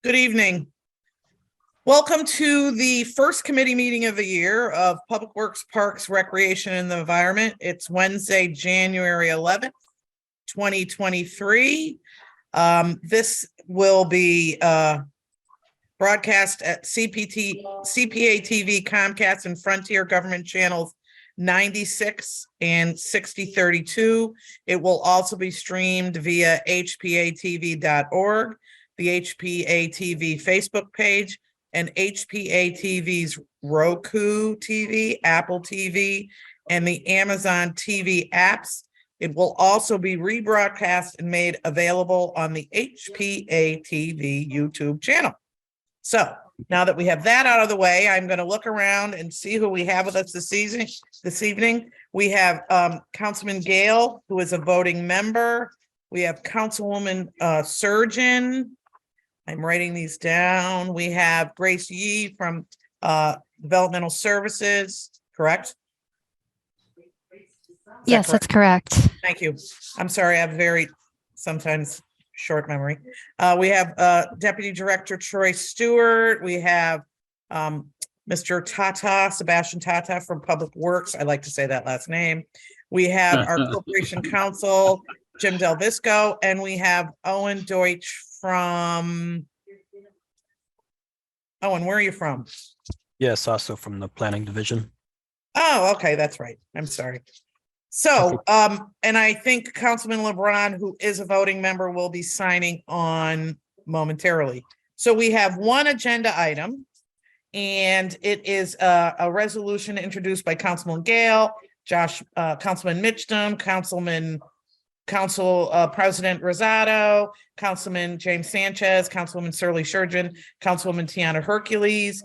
Good evening. Welcome to the first committee meeting of the year of Public Works, Parks, Recreation, and the Environment. It's Wednesday, January 11th, 2023. This will be broadcast at CPA-TV, Comcast, and Frontier Government Channels 96 and 6032. It will also be streamed via HPA-TV.org, the HPA-TV Facebook page, and HPA-TV's Roku TV, Apple TV, and the Amazon TV apps. It will also be rebroadcast and made available on the HPA-TV YouTube channel. So now that we have that out of the way, I'm going to look around and see who we have with us this evening. We have Councilman Gale, who is a voting member. We have Councilwoman Surgeon. I'm writing these down. We have Grace Yee from Developmental Services, correct? Yes, that's correct. Thank you. I'm sorry, I have very sometimes short memory. We have Deputy Director Troy Stewart. We have Mr. Sebastian Tata from Public Works. I like to say that last name. We have our Corporation Counsel, Jim Del Visco, and we have Owen Deutsch from, Owen, where are you from? Yes, also from the Planning Division. Oh, okay, that's right. I'm sorry. So, and I think Councilman LeBron, who is a voting member, will be signing on momentarily. So we have one agenda item, and it is a resolution introduced by Councilman Gale, Councilman Mitchum, Council President Rosado, Councilman James Sanchez, Councilwoman Shirley Surgeon, Councilwoman Tiana Hercules.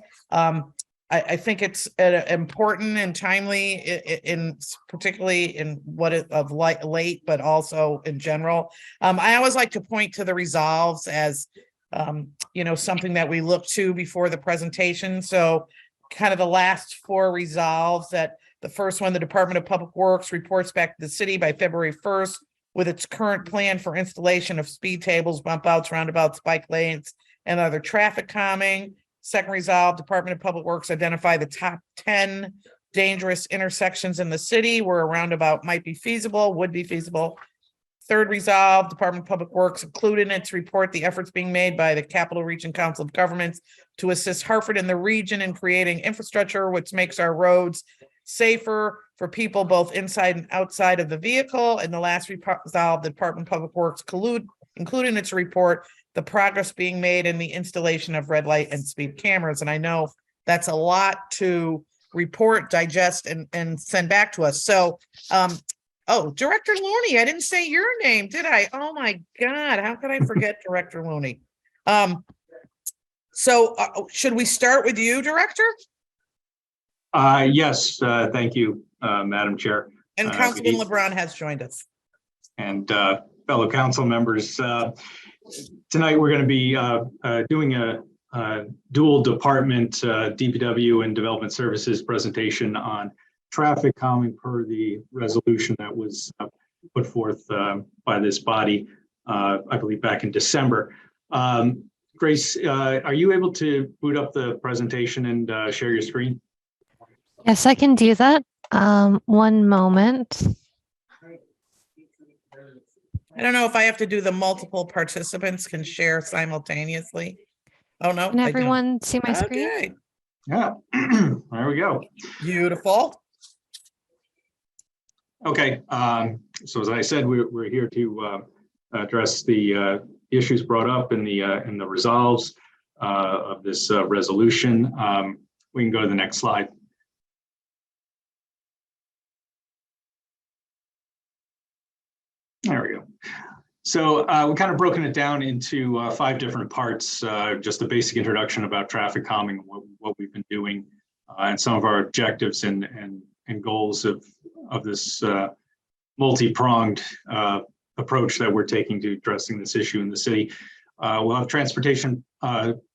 I think it's important and timely, in particularly in what it of late, but also in general. I always like to point to the resolves as something that we look to before the presentation. So, kind of the last four resolves. That the first one, the Department of Public Works reports back to the city by February 1st with its current plan for installation of speed tables, bump outs, roundabouts, bike lanes, and other traffic calming. Second resolve, Department of Public Works identify the top 10 dangerous intersections in the city where a roundabout might be feasible, would be feasible. Third resolve, Department of Public Works include in its report the efforts being made by the Capital Region Council of Governments to assist Hartford and the region in creating infrastructure which makes our roads safer for people both inside and outside of the vehicle. And the last resolve, the Department of Public Works include in its report the progress being made in the installation of red light and speed cameras. And I know that's a lot to report, digest, and send back to us. So, Director Looney, I didn't say your name, did I? Oh my God, how could I forget Director Looney? Should we start with you, Director? Yes, thank you, Madam Chair. And Councilman LeBron has joined us. And fellow council members, tonight we're going to be doing a dual department DPW and Development Services presentation on traffic calming per the resolution that was put forth by this body, I believe back in December. Grace, are you able to boot up the presentation and share your screen? Yes, I can do that. One moment. I don't know if I have to do the multiple participants can share simultaneously. Oh, no. Can everyone see my screen? Okay. Yeah, there we go. Beautiful. Okay, so as I said, we're here to address the issues brought up in the resolves of this resolution. We can go to the next slide. There we go. So we kind of broken it down into 5 different parts, just a basic introduction about traffic calming, what we've been doing, and some of our objectives and goals of this multi-pronged approach that we're taking to addressing this issue in the city. We'll have transportation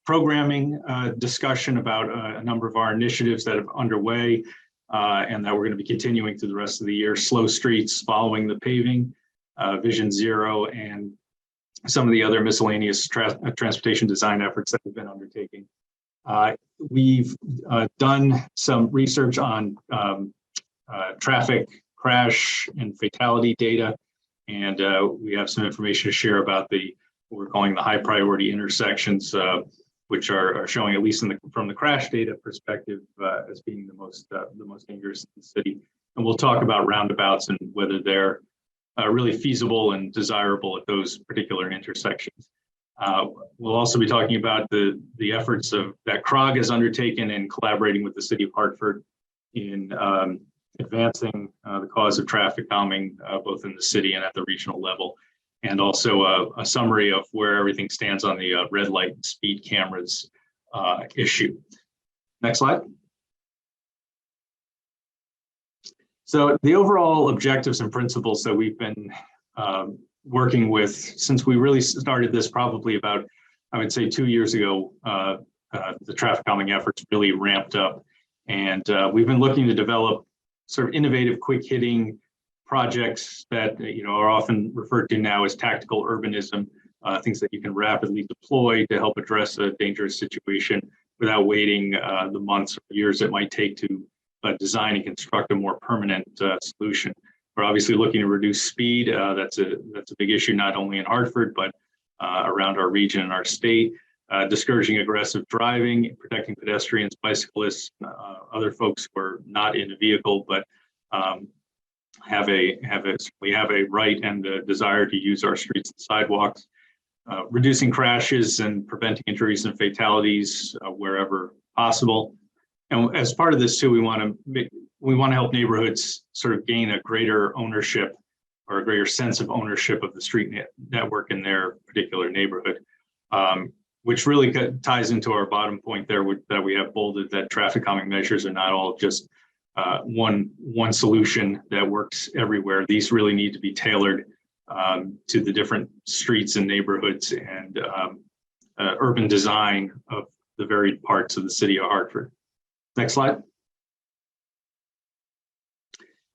programming discussion about a number of our initiatives that are underway, and that we're going to be continuing through the rest of the year. Slow streets following the paving, Vision Zero, and some of the other miscellaneous transportation design efforts that we've been undertaking. We've done some research on traffic crash and fatality data, and we have some information to share about what we're calling the high priority intersections, which are showing, at least from the crash data perspective, as being the most dangerous in the city. And we'll talk about roundabouts and whether they're really feasible and desirable at those particular intersections. We'll also be talking about the efforts that CROG has undertaken in collaborating with the city of Hartford in advancing the cause of traffic calming, both in the city and at the regional level, and also a summary of where everything stands on the red light and speed cameras issue. Next slide. So the overall objectives and principles that we've been working with since we really started this probably about, I would say, 2 years ago, the traffic calming efforts really ramped up. And we've been looking to develop sort of innovative, quick hitting projects that are often referred to now as tactical urbanism, things that you can rapidly deploy to help address a dangerous situation without waiting the months or years it might take to design and construct a more permanent solution. We're obviously looking to reduce speed. That's a big issue, not only in Hartford, but around our region and our state. Discouraging aggressive driving, protecting pedestrians, bicyclists, other folks who are not in a vehicle, but have a right and a desire to use our streets and sidewalks. Reducing crashes and preventing injuries and fatalities wherever possible. And as part of this too, we want to help neighborhoods sort of gain a greater ownership or a greater sense of ownership of the street network in their particular neighborhood, which really ties into our bottom point there that we have bolded, that traffic calming measures are not all just one solution that works everywhere. These really need to be tailored to the different streets and neighborhoods and urban design of the varied parts of the city of Hartford. Next slide.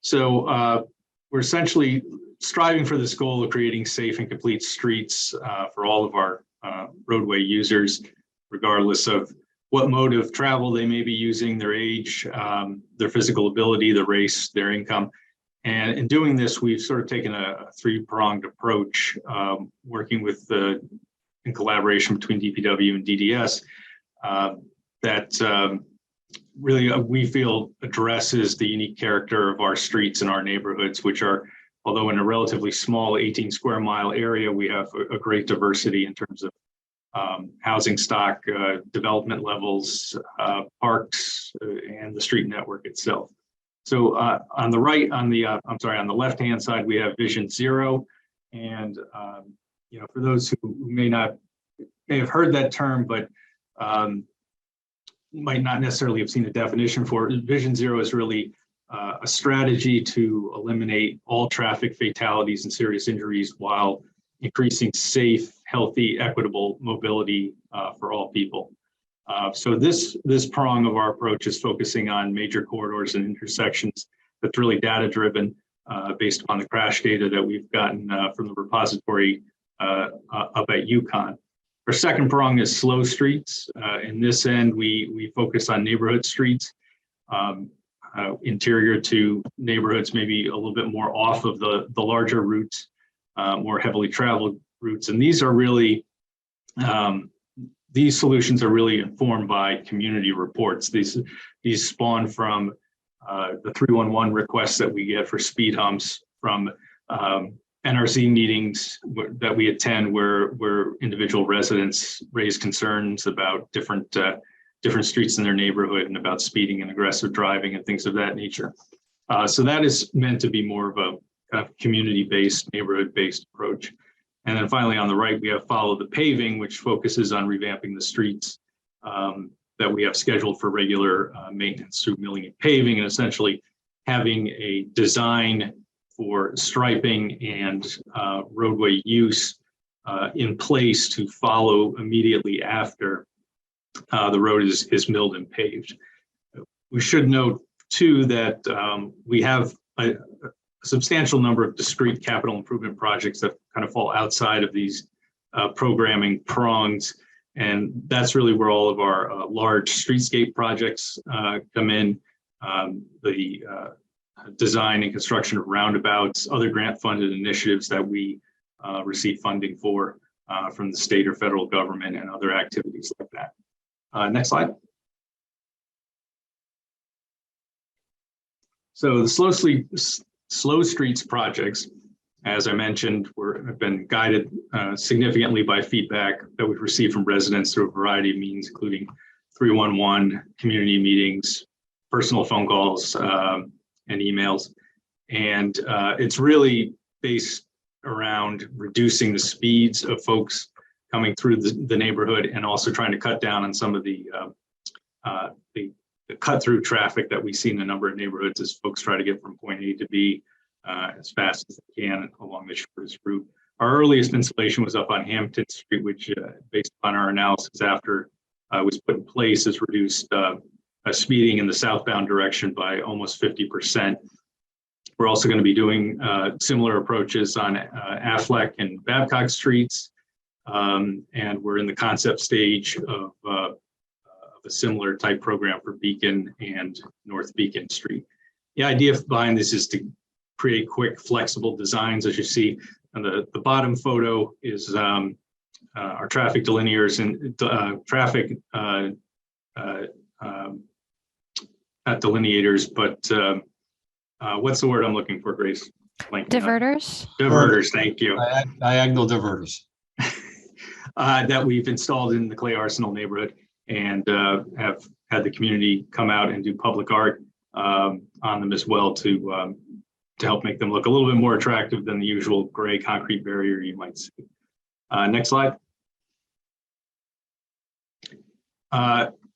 So we're essentially striving for this goal of creating safe and complete streets for all of our roadway users, regardless of what mode of travel they may be using, their age, their physical ability, their race, their income. And in doing this, we've sort of taken a three-pronged approach, working with in collaboration between DPW and DDS, that really we feel addresses the unique character of our streets and our neighborhoods, which are, although in a relatively small 18 square mile area, we have a great diversity in terms of housing stock, development levels, parks, and the street network itself. So on the left-hand side, we have Vision Zero, and for those who may have heard that term, but might not necessarily have seen a definition for it, Vision Zero is really a strategy to eliminate all traffic fatalities and serious injuries while increasing safe, healthy, equitable mobility for all people. So this prong of our approach is focusing on major corridors and intersections that's really data-driven based upon the crash data that we've gotten from the repository up at UConn. Our second prong is slow streets. In this end, we focus on neighborhood streets, interior to neighborhoods, maybe a little bit more off of the larger routes, more heavily traveled routes. And these are really, these solutions are really informed by community reports. These spawn from the 311 requests that we get for speed humps, from NRC meetings that we attend where individual residents raise concerns about different streets in their neighborhood and about speeding and aggressive driving and things of that nature. So that is meant to be more of a kind of community-based, neighborhood-based approach. And then finally, on the right, we have Follow the Paving, which focuses on revamping the streets that we have scheduled for regular maintenance through milling and paving, and essentially having a design for striping and roadway use in place to follow immediately after the road is milled and paved. We should note too, that we have a substantial number of discrete capital improvement projects that kind of fall outside of these programming prongs. And that's really where all of our large streetscape projects come in. The design and construction of roundabouts, other grant funded initiatives that we receive funding for from the state or federal government, and other activities like that. Next slide. So the slow streets projects, as I mentioned, have been guided significantly by feedback that we've received from residents through a variety of means, including 311, community meetings, personal phone calls, and emails. And it's really based around reducing the speeds of folks coming through the neighborhood, and also trying to cut down on some of the cut-through traffic that we see in a number of neighborhoods as folks try to get from point A to B as fast as they can along the shortest route. Our earliest installation was up on Hampton Street, which, based on our analysis after it was put in place, has reduced speeding in the southbound direction by almost 50%. We're also going to be doing similar approaches on Affleck and Babcock Streets, and we're in the concept stage of a similar type program for Beacon and North Beacon Street. The idea behind this is to create quick, flexible designs. As you see, and the bottom photo is our traffic delineators and traffic not delineators, but what's the word I'm looking for, Grace? Diverters. Diverters, thank you. Diagonal diverters. That we've installed in the Clay Arsenal neighborhood, and have had the community come out and do public art on them as well to help make them look a little bit more attractive than the usual gray concrete barrier you might see. Next slide.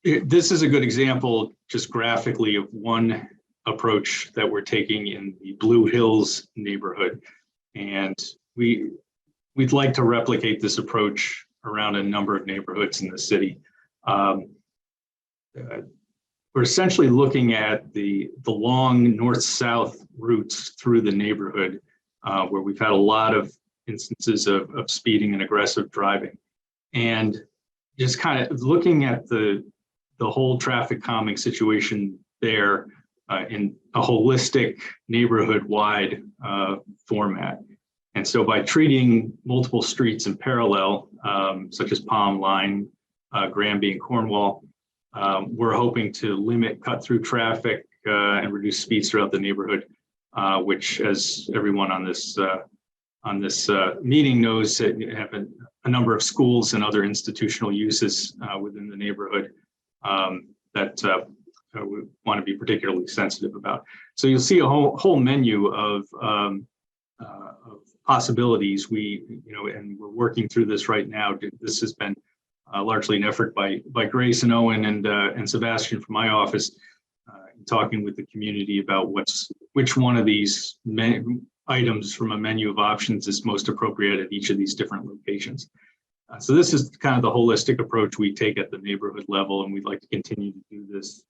This is a good example, just graphically, of one approach that we're taking in the Blue Hills neighborhood. And we'd like to replicate this approach around a number of neighborhoods in the city. We're essentially looking at the long north-south routes through the neighborhood, where we've had a lot of instances of speeding and aggressive driving. And just kind of looking at the whole traffic calming situation there in a holistic neighborhood-wide format. And so by treating multiple streets in parallel, such as Palm, Line, Granby, and Cornwall, we're hoping to limit cut-through traffic and reduce speeds throughout the neighborhood, which, as everyone on this meeting knows, have a number of schools and other institutional uses within the neighborhood that we want to be particularly sensitive about. So you'll see a whole menu of possibilities. And we're working through this right now. This has been largely an effort by Grace and Owen and Sebastian from my office, talking with the community about which one of these items from a menu of options is most appropriate at each of these different locations. So this is kind of the holistic approach we take at the neighborhood level, and we'd like to continue to do this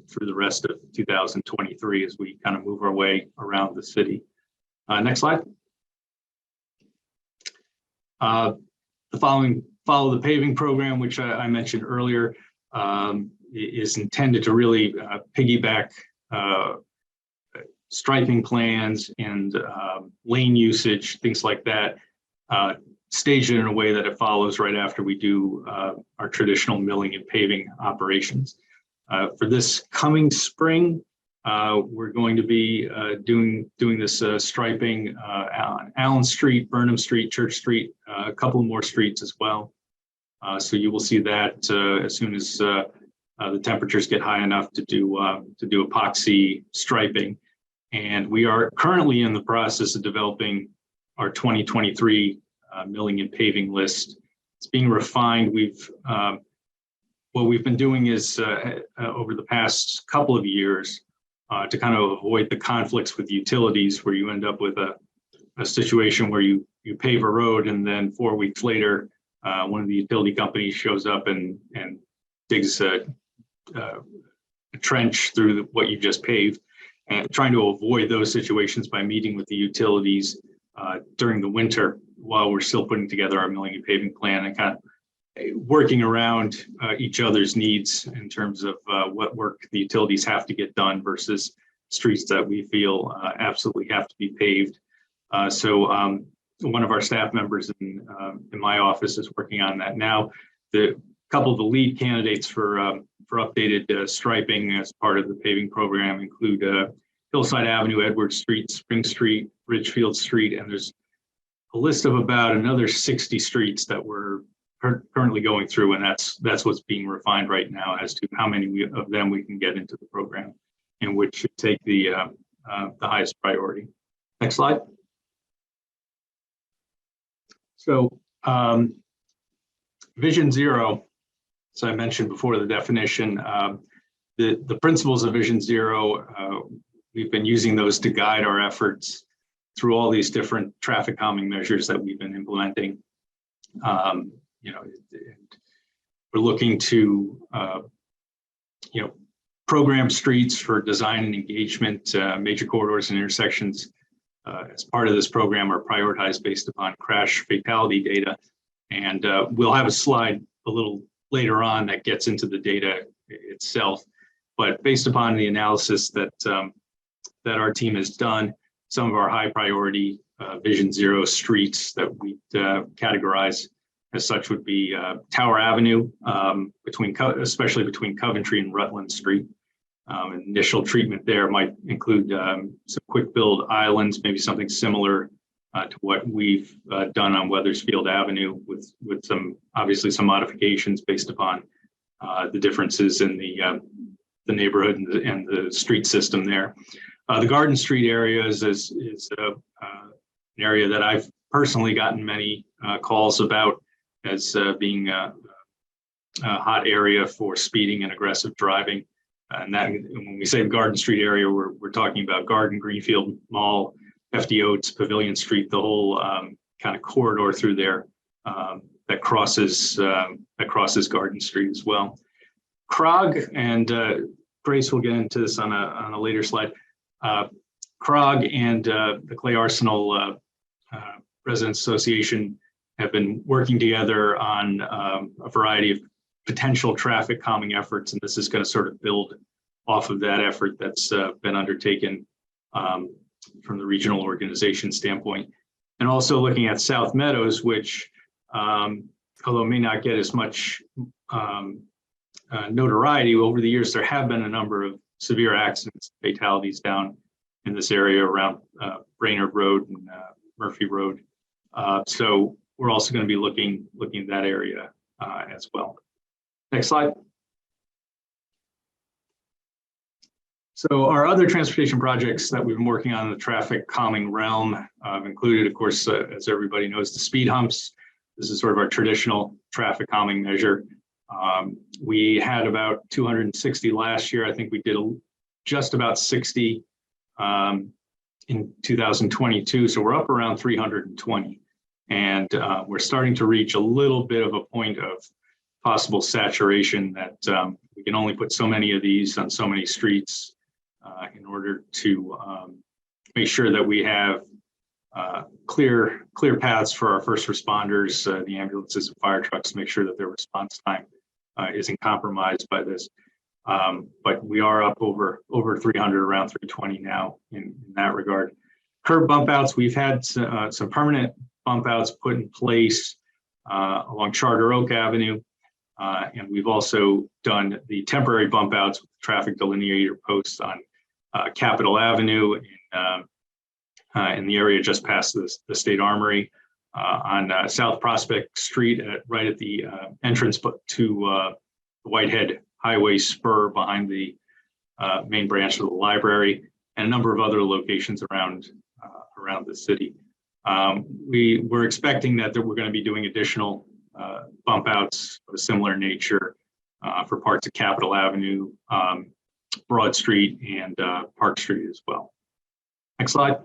through the rest of 2023 as we kind of move our way around the city. Next slide. The following Follow the Paving program, which I mentioned earlier, is intended to really piggyback striping plans and lane usage, things like that, staged in a way that it follows right after we do our traditional milling and paving operations. For this coming spring, we're going to be doing this striping on Allen Street, Burnham Street, Church Street, a couple more streets as well. So you will see that as soon as the temperatures get high enough to do epoxy striping. And we are currently in the process of developing our 2023 milling and paving list. It's being refined. What we've been doing is over the past couple of years to kind of avoid the conflicts with utilities, where you end up with a situation where you pave a road and then 4 weeks later, one of the utility companies shows up and digs trench through what you just paved, and trying to avoid those situations by meeting with the utilities during the winter while we're still putting together our milling and paving plan, and kind of working around each other's needs in terms of what work the utilities have to get done versus streets that we feel absolutely have to be paved. So one of our staff members in my office is working on that now. The couple of the lead candidates for updated striping as part of the paving program include Hillside Avenue, Edwards Street, Spring Street, Ridgefield Street, and there's a list of about another 60 streets that we're currently going through, and that's what's being refined right now as to how many of them we can get into the program and which should take the highest priority. Next slide. So Vision Zero, as I mentioned before, the definition, the principles of Vision Zero, we've been using those to guide our efforts through all these different traffic calming measures that we've been implementing. We're looking to, program streets for design and engagement, major corridors and intersections as part of this program are prioritized based upon crash fatality data. And we'll have a slide a little later on that gets into the data itself. But based upon the analysis that our team has done, some of our high priority Vision Zero streets that we categorize as such would be Tower Avenue, especially between Coventry and Rutland Street. Initial treatment there might include some quick build islands, maybe something similar to what we've done on Weathersfield Avenue with obviously some modifications based upon the differences in the neighborhood and the street system there. The Garden Street area is an area that I've personally gotten many calls about as being a hot area for speeding and aggressive driving. And that, when we say Garden Street area, we're talking about Garden, Greenfield Mall, FD Oates, Pavilion Street, the whole kind of corridor through there that crosses Garden Street as well. Krog, and Grace will get into this on a later slide. Krog and the Clay Arsenal Residents Association have been working together on a variety of potential traffic calming efforts, and this is going to sort of build off of that effort that's been undertaken from the regional organization standpoint. And also looking at South Meadows, which, although may not get as much notoriety over the years, there have been a number of severe accidents, fatalities down in this area around Brainerd Road and Murphy Road. So we're also going to be looking at that area as well. Next slide. So our other transportation projects that we've been working on in the traffic calming realm included, of course, as everybody knows, the speed humps. This is sort of our traditional traffic calming measure. We had about 260 last year. I think we did just about 60 in 2022. So we're up around 320. And we're starting to reach a little bit of a point of possible saturation that we can only put so many of these on so many streets in order to make sure that we have clear paths for our first responders, the ambulances and fire trucks, to make sure that their response time isn't compromised by this. But we are up over 300, around 320 now in that regard. Curb bump outs, we've had some permanent bump outs put in place along Charter Oak Avenue. And we've also done the temporary bump outs with traffic delineator posts on Capitol Avenue in the area just past the State Armory, on South Prospect Street, right at the entrance to the Whitehead Highway spur behind the main branch of the library, and a number of other locations around the city. We're expecting that we're going to be doing additional bump outs of a similar nature for parts of Capitol Avenue, Broad Street, and Park Street as well. Next slide.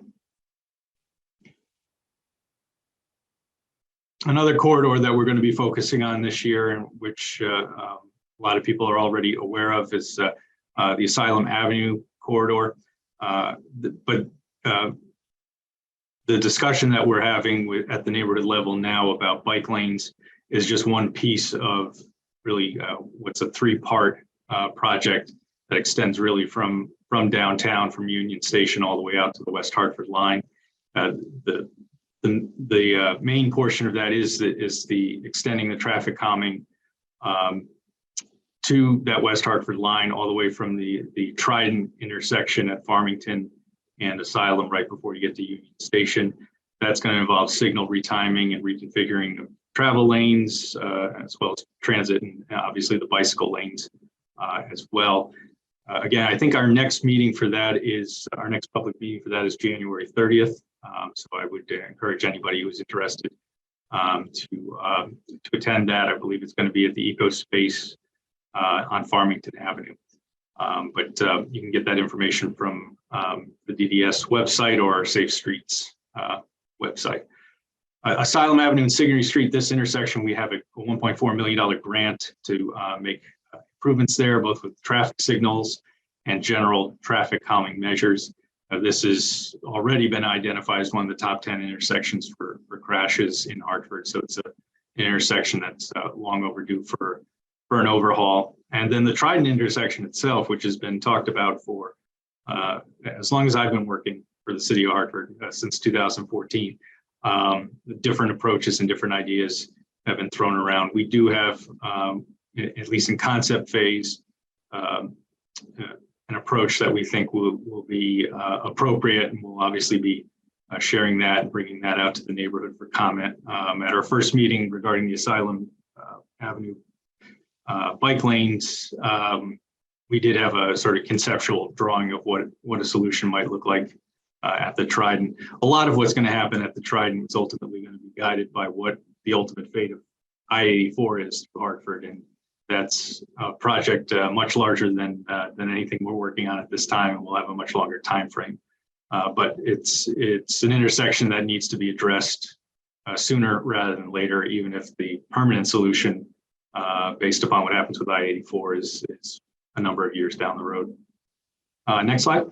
Another corridor that we're going to be focusing on this year, and which a lot of people are already aware of, is the Asylum Avenue corridor. The discussion that we're having at the neighborhood level now about bike lanes is just one piece of really what's a three-part project that extends really from downtown, from Union Station all the way out to the West Hartford line. The main portion of that is the extending the traffic calming to that West Hartford line all the way from the Trident intersection at Farmington and Asylum right before you get to Union Station. That's going to involve signal retiming and reconfiguring of travel lanes, as well as transit and obviously the bicycle lanes as well. Again, I think our next meeting for that is, our next public meeting for that is January 30th. So I would encourage anybody who's interested to attend that. I believe it's going to be at the Eco Space on Farmington Avenue. But you can get that information from the DDS website or our Safe Streets website. Asylum Avenue and Sigourney Street, this intersection, we have a $1.4 million grant to make improvements there, both with traffic signals and general traffic calming measures. This has already been identified as one of the top 10 intersections for crashes in Hartford. So it's an intersection that's long overdue for an overhaul. And then the Trident intersection itself, which has been talked about for as long as I've been working for the city of Hartford, since 2014. The different approaches and different ideas have been thrown around. We do have, at least in concept phase, an approach that we think will be appropriate, and we'll obviously be sharing that and bringing that out to the neighborhood for comment. At our first meeting regarding the Asylum Avenue bike lanes, we did have a sort of conceptual drawing of what a solution might look like at the Trident. A lot of what's going to happen at the Trident is ultimately going to be guided by what the ultimate fate of I-84 is to Hartford, and that's a project much larger than anything we're working on at this time, and we'll have a much longer time frame. But it's an intersection that needs to be addressed sooner rather than later, even if the permanent solution, based upon what happens with I-84, is a number of years down the road. Next slide.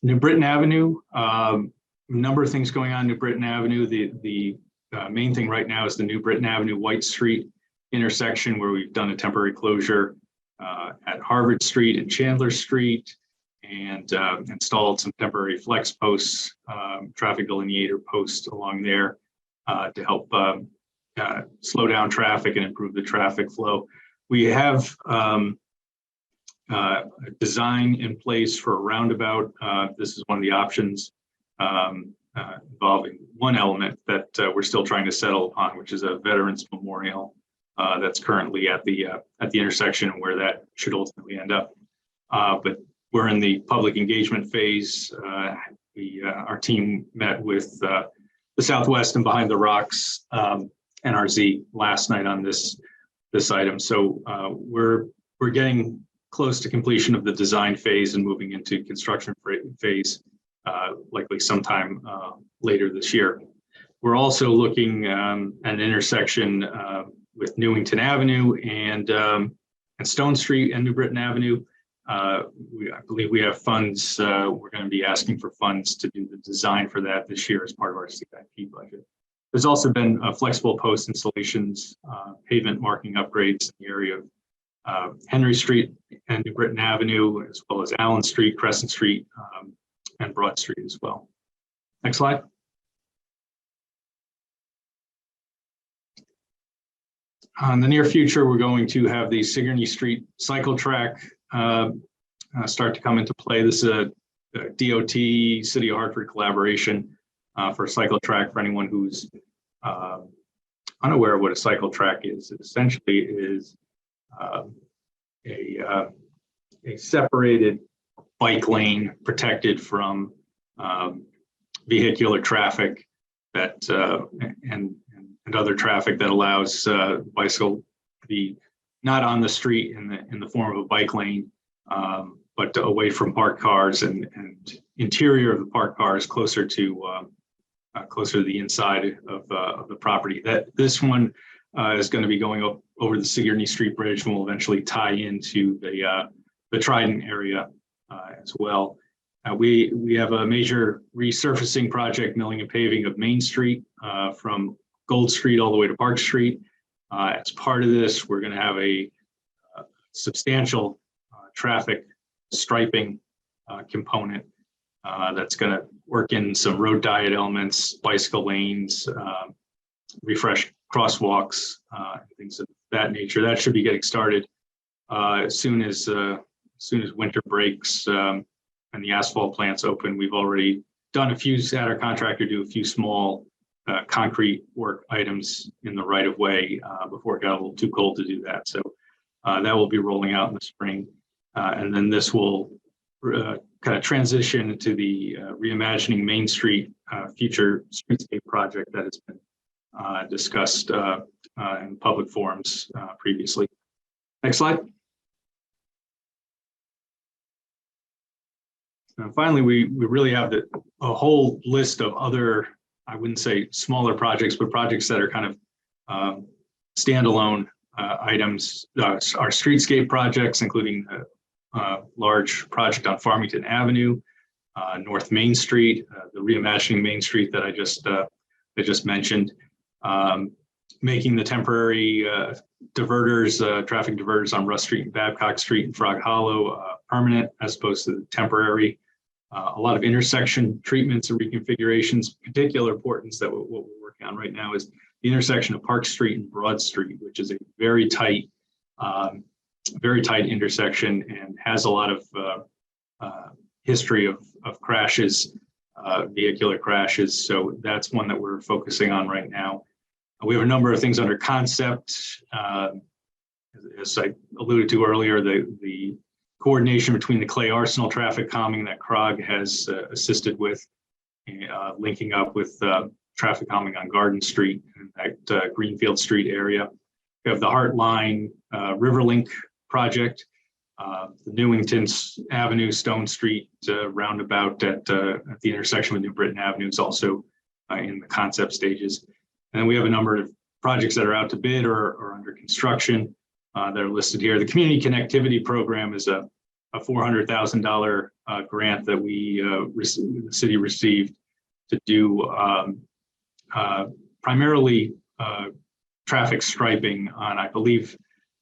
New Britain Avenue, a number of things going on New Britain Avenue. The main thing right now is the New Britain Avenue White Street intersection, where we've done a temporary closure at Harvard Street and Chandler Street, and installed some temporary flex posts, traffic delineator posts along there to help slow down traffic and improve the traffic flow. We have a design in place for a roundabout. This is one of the options involving one element that we're still trying to settle upon, which is a Veterans Memorial that's currently at the intersection where that should ultimately end up. But we're in the public engagement phase. Our team met with the Southwest and Behind the Rocks NRZ last night on this item. So we're getting close to completion of the design phase and moving into construction phase, likely sometime later this year. We're also looking at an intersection with Newington Avenue and Stone Street and New Britain Avenue. I believe we have funds. We're going to be asking for funds to do the design for that this year as part of our CIP budget. There's also been flexible post installations, pavement marking upgrades in the area of Henry Street and New Britain Avenue, as well as Allen Street, Crescent Street, and Broad Street as well. Next slide. In the near future, we're going to have the Sigourney Street cycle track start to come into play. This is a DOT City of Hartford collaboration for a cycle track. For anyone who's unaware of what a cycle track is, it essentially is a separated bike lane protected from vehicular traffic that and other traffic that allows bicycle to be not on the street in the form of a bike lane, but away from parked cars and interior of the parked cars closer to the inside of the property. This one is going to be going up over the Sigourney Street Bridge and will eventually tie into the Trident area as well. We have a major resurfacing project, milling and paving of Main Street from Gold Street all the way to Park Street. As part of this, we're going to have a substantial traffic striping component that's going to work in some road diet elements, bicycle lanes, refresh crosswalks, things of that nature. That should be getting started as soon as winter breaks and the asphalt plants open. We've already done had our contractor do a few small concrete work items in the right of way before it got a little too cold to do that. So that will be rolling out in the spring. And then this will kind of transition into the Reimagining Main Street future streetscape project that has been discussed in public forums previously. Next slide. And finally, we really have a whole list of other, I wouldn't say smaller projects, but projects that are kind of standalone items. Our streetscape projects, including a large project on Farmington Avenue, North Main Street, the Reimagining Main Street that I just mentioned, making the temporary traffic diverters on Russ Street and Babcock Street and Frog Hollow permanent as opposed to temporary. A lot of intersection treatments and reconfigurations. Particular importance that what we're working on right now is the intersection of Park Street and Broad Street, which is a very tight intersection and has a lot of history of crashes, vehicular crashes. So that's one that we're focusing on right now. We have a number of things under concept. As I alluded to earlier, the coordination between the Clay Arsenal traffic calming that CROG has assisted with, linking up with traffic calming on Garden Street and that Greenfield Street area. We have the Heartline Riverlink project, the Newington Avenue, Stone Street roundabout at the intersection with New Britain Avenue is also in the concept stages. And then we have a number of projects that are out to bid or under construction that are listed here. The Community Connectivity Program is a $400,000 grant that the city received to do primarily traffic striping on, I believe,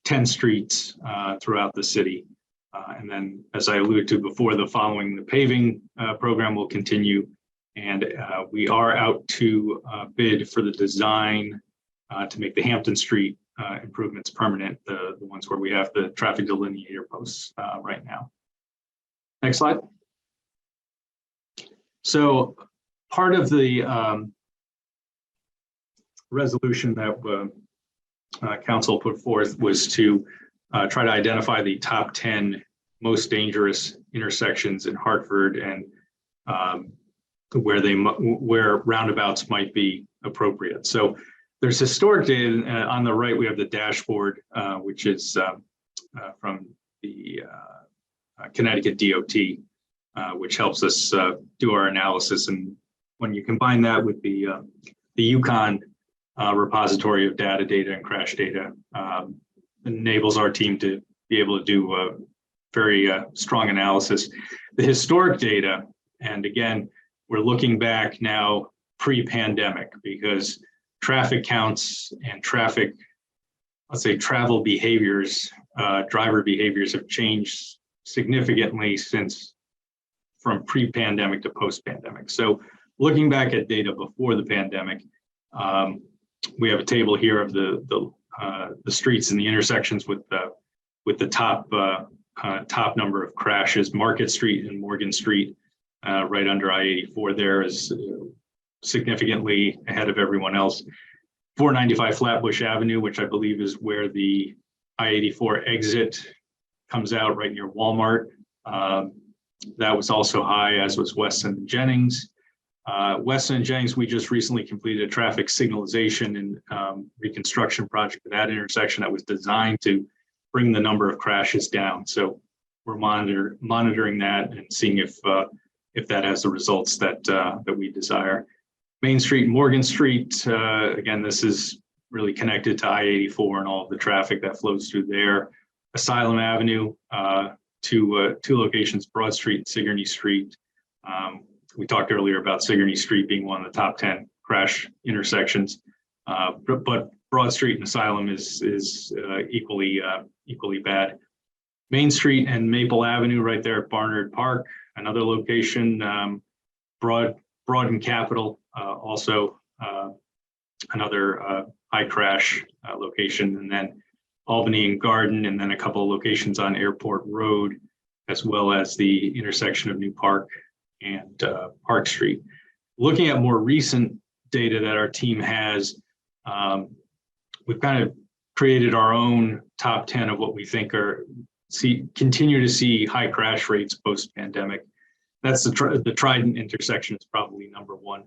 10 streets throughout the city. And then, as I alluded to before, the paving program will continue. And we are out to bid for the design to make the Hampton Street improvements permanent, the ones where we have the traffic delineator posts right now. Next slide. So part of the resolution that council put forth was to try to identify the top 10 most dangerous intersections in Hartford and where roundabouts might be appropriate. So there's historic data. On the right, we have the dashboard, which is from the Connecticut DOT, which helps us do our analysis. And when you combine that with the Yukon repository of data and crash data, enables our team to be able to do a very strong analysis. The historic data, and again, we're looking back now pre-pandemic because traffic counts and travel behaviors, driver behaviors have changed significantly from pre-pandemic to post-pandemic. So looking back at data before the pandemic, we have a table here of the streets and the intersections with the top number of crashes. Market Street and Morgan Street, right under I-84 there, is significantly ahead of everyone else. 495 Flatbush Avenue, which I believe is where the I-84 exit comes out right near Walmart. That was also high, as was Weston and Jennings. Weston and Jennings, we just recently completed a traffic signalization and reconstruction project at that intersection that was designed to bring the number of crashes down. So we're monitoring that and seeing if that has the results that we desire. Main Street, Morgan Street, again, this is really connected to I-84 and all of the traffic that flows through there. Asylum Avenue, two locations, Broad Street and Sigourney Street. We talked earlier about Sigourney Street being one of the top 10 crash intersections, but Broad Street and Asylum is equally bad. Main Street and Maple Avenue right there at Barnard Park, another location. Broad and Capitol, also another high crash location, and then Albany and Garden, and then a couple of locations on Airport Road, as well as the intersection of New Park and Park Street. Looking at more recent data that our team has, we've kind of created our own top 10 of what we think continue to see high crash rates post-pandemic. That's the Trident intersection is probably number one.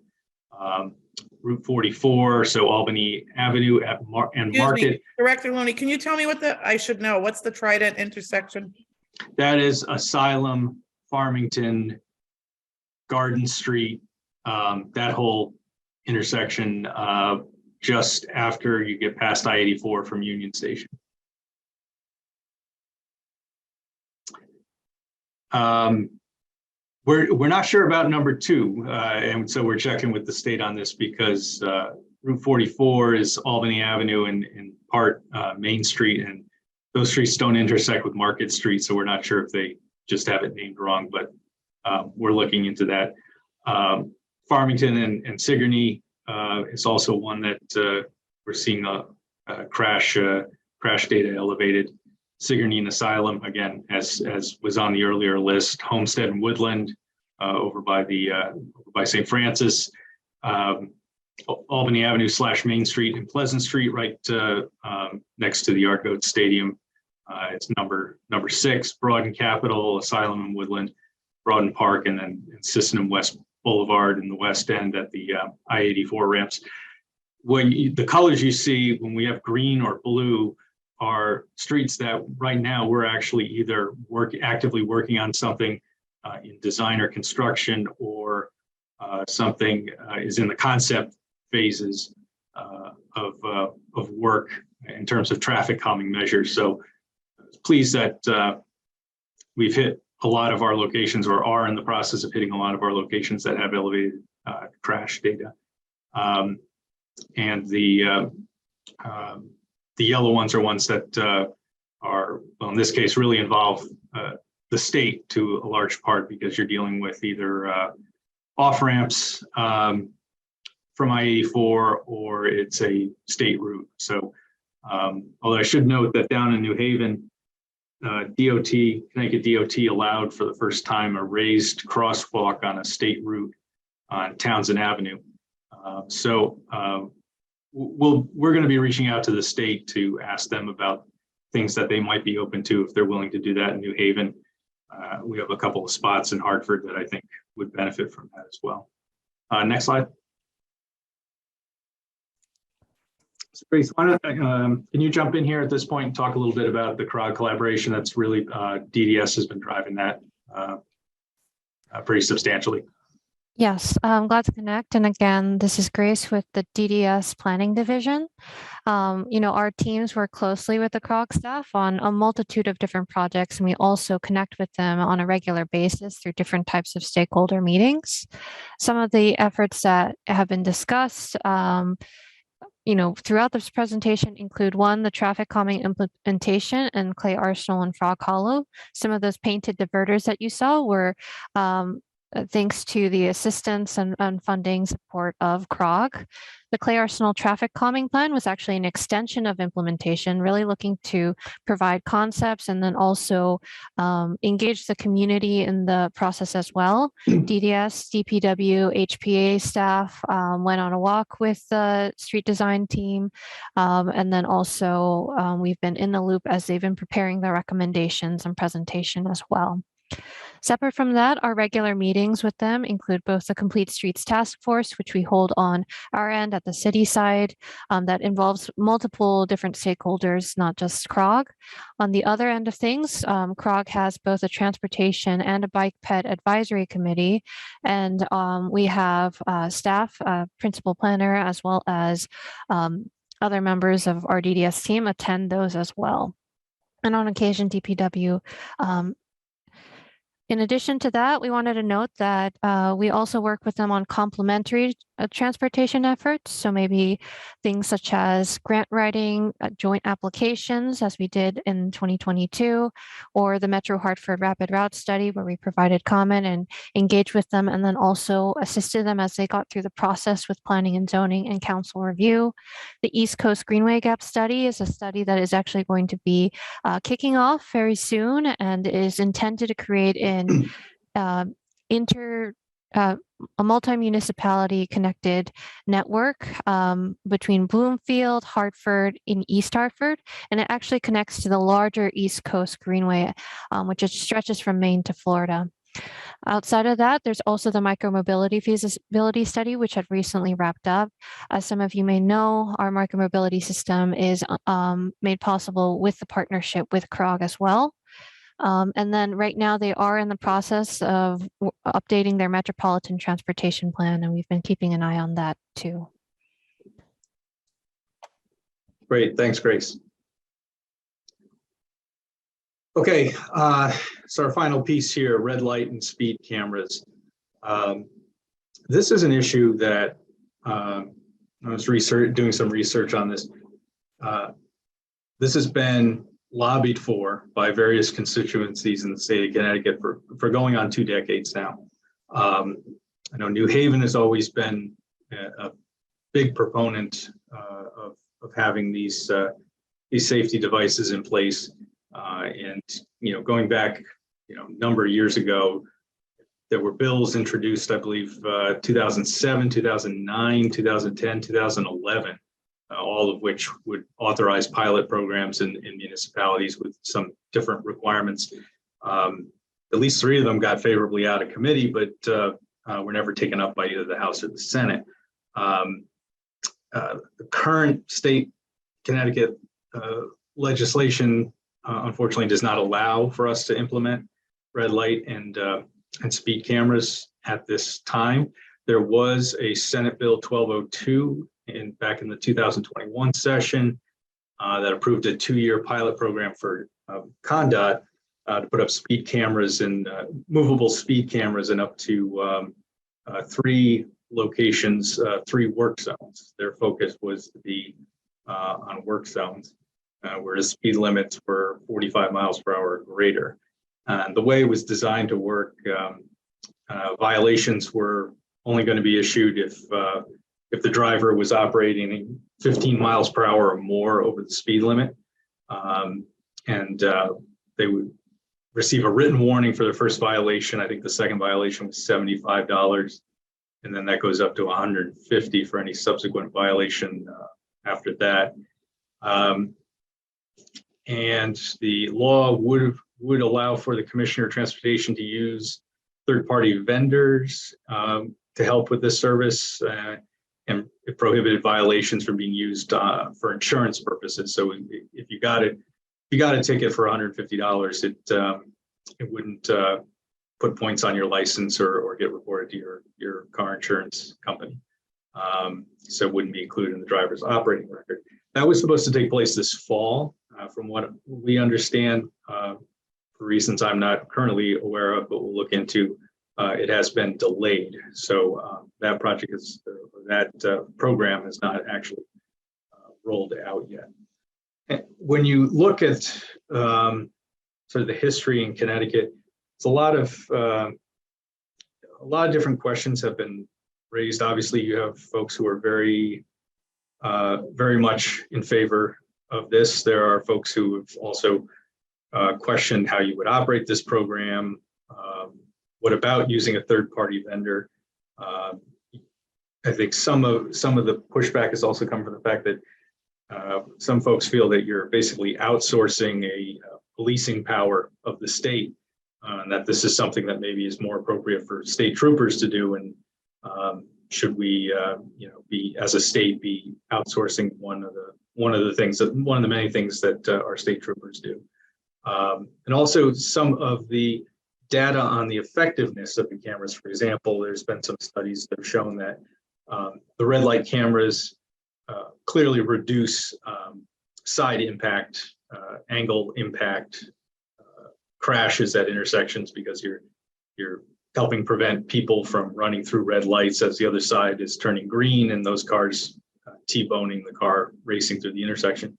Route 44, so Albany Avenue and Market. Director Loney, can you tell me I should know, what's the Trident intersection? That is Asylum, Farmington, Garden Street, that whole intersection just after you get past I-84 from Union Station. We're not sure about number two, and so we're checking with the state on this because Route 44 is Albany Avenue and in part Main Street, and those streets don't intersect with Market Street, so we're not sure if they just have it named wrong, but we're looking into that. Farmington and Sigourney is also one that we're seeing a crash data elevated. Sigourney and Asylum, again, as was on the earlier list. Homestead and Woodland over by St. Francis. Albany Avenue / Main Street and Pleasant Street, right next to the Argoat Stadium. It's number 6. Broad and Capitol, Asylum and Woodland, Broad and Park, and then Sydenham West Boulevard in the west end at the I-84 ramps. The colors you see when we have green or blue are streets that right now we're actually either actively working on something in design or construction, or something is in the concept phases of work in terms of traffic calming measures. So pleased that we've hit a lot of our locations, or are in the process of hitting a lot of our locations that have elevated crash data. And the yellow ones are ones that are, well, in this case, really involve the state to a large part, because you're dealing with either off-ramps from I-84 or it's a state route. So although I should note that down in New Haven, Connecticut DOT allowed for the first time a raised crosswalk on a state route on Townsend Avenue. We're going to be reaching out to the state to ask them about things that they might be open to if they're willing to do that in New Haven. We have a couple of spots in Hartford that I think would benefit from that as well. Next slide. So Grace, can you jump in here at this point and talk a little bit about the CROG collaboration? That's really, DDS has been driving that pretty substantially. Yes, I'm glad to connect. And again, this is Grace with the DDS Planning Division. Our teams work closely with the CROG staff on a multitude of different projects, and we also connect with them on a regular basis through different types of stakeholder meetings. Some of the efforts that have been discussed throughout this presentation include one, the traffic calming implementation in Clay Arsenal and Frog Hollow. Some of those painted diverters that you saw were thanks to the assistance and funding support of CROG. The Clay Arsenal traffic calming plan was actually an extension of implementation, really looking to provide concepts and then also engage the community in the process as well. DDS, DPW, HPA staff went on a walk with the street design team. And then also we've been in the loop as they've been preparing the recommendations and presentation as well. Separate from that, our regular meetings with them include both the Complete Streets Task Force, which we hold on our end at the city side, that involves multiple different stakeholders, not just CROG. On the other end of things, CROG has both a transportation and a bike ped advisory committee, and we have staff, principal planner, as well as other members of our DDS team attend those as well. And on occasion, DPW. In addition to that, we wanted to note that we also work with them on complementary transportation efforts. So maybe things such as grant writing, joint applications, as we did in 2022, or the Metro Hartford Rapid Route Study, where we provided comment and engaged with them, and then also assisted them as they got through the process with planning and zoning and council review. The East Coast Greenway Gap Study is a study that is actually going to be kicking off very soon and is intended to create an a multi-municipality connected network between Bloomfield, Hartford, and East Hartford, and it actually connects to the larger East Coast Greenway, which stretches from Maine to Florida. Outside of that, there's also the micromobility feasibility study, which had recently wrapped up. As some of you may know, our micromobility system is made possible with the partnership with CROG as well. And then right now they are in the process of updating their metropolitan transportation plan, and we've been keeping an eye on that too. Great, thanks, Grace. Okay, so our final piece here, red light and speed cameras. This is an issue that I was doing some research on this. This has been lobbied for by various constituencies in the state of Connecticut for going on 2 decades now. I know New Haven has always been a big proponent of having these safety devices in place. And going back a number of years ago, there were bills introduced, I believe 2007, 2009, 2010, 2011. All of which would authorize pilot programs in municipalities with some different requirements. At least 3 of them got favorably out of committee, but were never taken up by either the House or the Senate. The current state Connecticut legislation, unfortunately, does not allow for us to implement red light and speed cameras at this time. There was a Senate Bill 1202 back in the 2021 session that approved a 2-year pilot program for CONDOT to put up speed cameras and movable speed cameras in up to 3 locations, 3 work zones. Their focus was to be on work zones, whereas speed limits were 45 miles per hour or greater. The way it was designed to work, violations were only going to be issued if the driver was operating 15 miles per hour or more over the speed limit. They would receive a written warning for the first violation. I think the second violation was $75. And then that goes up to $150 for any subsequent violation after that. And the law would allow for the Commissioner of Transportation to use third-party vendors to help with this service, and it prohibited violations from being used for insurance purposes. So if you got a ticket for $150, it wouldn't put points on your license or get reported to your car insurance company. So it wouldn't be included in the driver's operating record. That was supposed to take place this fall, from what we understand, for reasons I'm not currently aware of, but we'll look into. It has been delayed. So that project program has not actually rolled out yet. And when you look at sort of the history in Connecticut, it's a lot of different questions have been raised. Obviously, you have folks who are very much in favor of this. There are folks who have also questioned how you would operate this program. What about using a third-party vendor? I think some of the pushback has also come from the fact that some folks feel that you're basically outsourcing a policing power of the state, and that this is something that maybe is more appropriate for state troopers to do. And should we, be as a state be outsourcing one of the many things that our state troopers do, and also some of the data on the effectiveness of the cameras. For example, there's been some studies that have shown that the red light cameras clearly reduce side impact, angle impact, crashes at intersections, because you're helping prevent people from running through red lights as the other side is turning green and those cars T-boning the car racing through the intersection.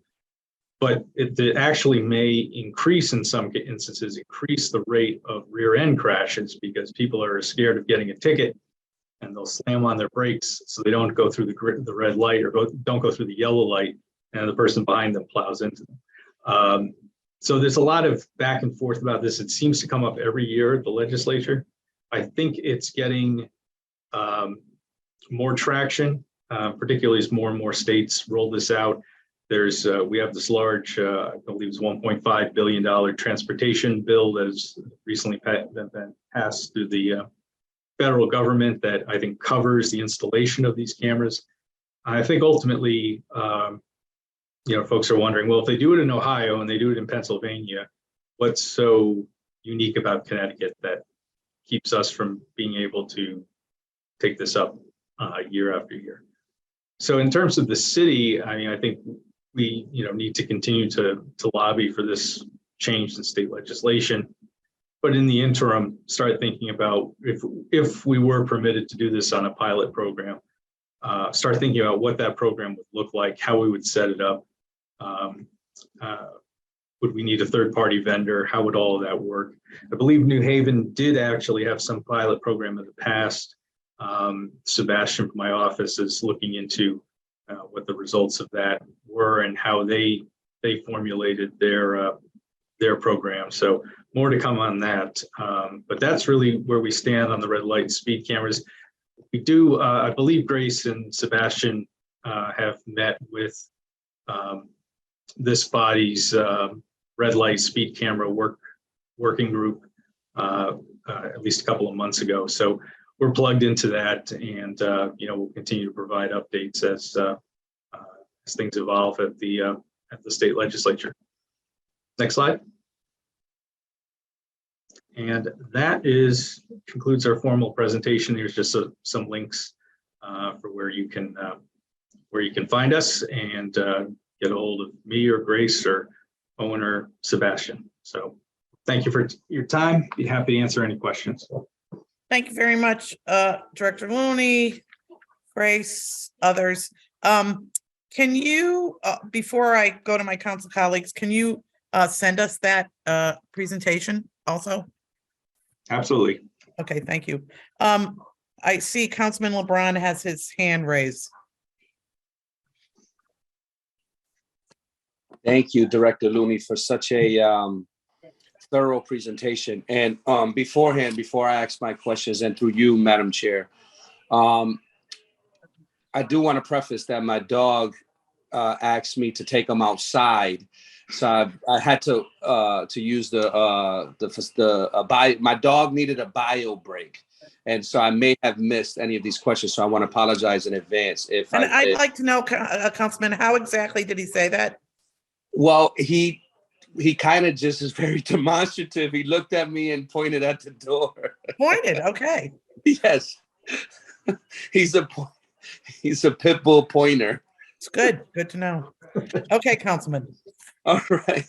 But it actually may increase, in some instances, increase the rate of rear end crashes, because people are scared of getting a ticket and they'll slam on their brakes so they don't go through the red light, or don't go through the yellow light, and the person behind them plows into them. So there's a lot of back and forth about this. It seems to come up every year at the legislature. I think it's getting more traction, particularly as more and more states roll this out. We have this large, I believe it's $1.5 billion transportation bill that has recently been passed through the federal government, that I think covers the installation of these cameras. I think ultimately, folks are wondering, well, if they do it in Ohio and they do it in Pennsylvania, what's so unique about Connecticut that keeps us from being able to take this up year after year? So in terms of the city, I think we need to continue to lobby for this change in state legislation. But in the interim, start thinking about, if we were permitted to do this on a pilot program, start thinking about what that program would look like, how we would set it up. Would we need a third-party vendor? How would all of that work? I believe New Haven did actually have some pilot program in the past. Sebastian from my office is looking into what the results of that were and how they formulated their program. So more to come on that. But that's really where we stand on the red light speed cameras. We do, I believe Grace and Sebastian have met with this body's red light speed camera working group at least a couple of months ago. So we're plugged into that, and we'll continue to provide updates as things evolve at the state legislature. Next slide. And that concludes our formal presentation. Here's just some links for where you can find us and get a hold of me or Grace or Owen or Sebastian. So thank you for your time. Be happy to answer any questions. Thank you very much, Director Looney, Grace, others. Can you, before I go to my council colleagues, can you send us that presentation also? Absolutely. Okay, thank you. I see Councilman LeBron has his hand raised. Thank you, Director Looney, for such a thorough presentation. And beforehand, before I ask my questions, and through you, Madam Chair, I do want to preface that my dog asked me to take him outside, so I had to use my dog needed a bio break, and so I may have missed any of these questions. So I want to apologize in advance if I'd like to know, Councilman, how exactly did he say that? Well, he kind of just is very demonstrative. He looked at me and pointed at the door. Pointed, okay. Yes. He's a pit bull pointer. It's good to know. Okay, Councilman. All right.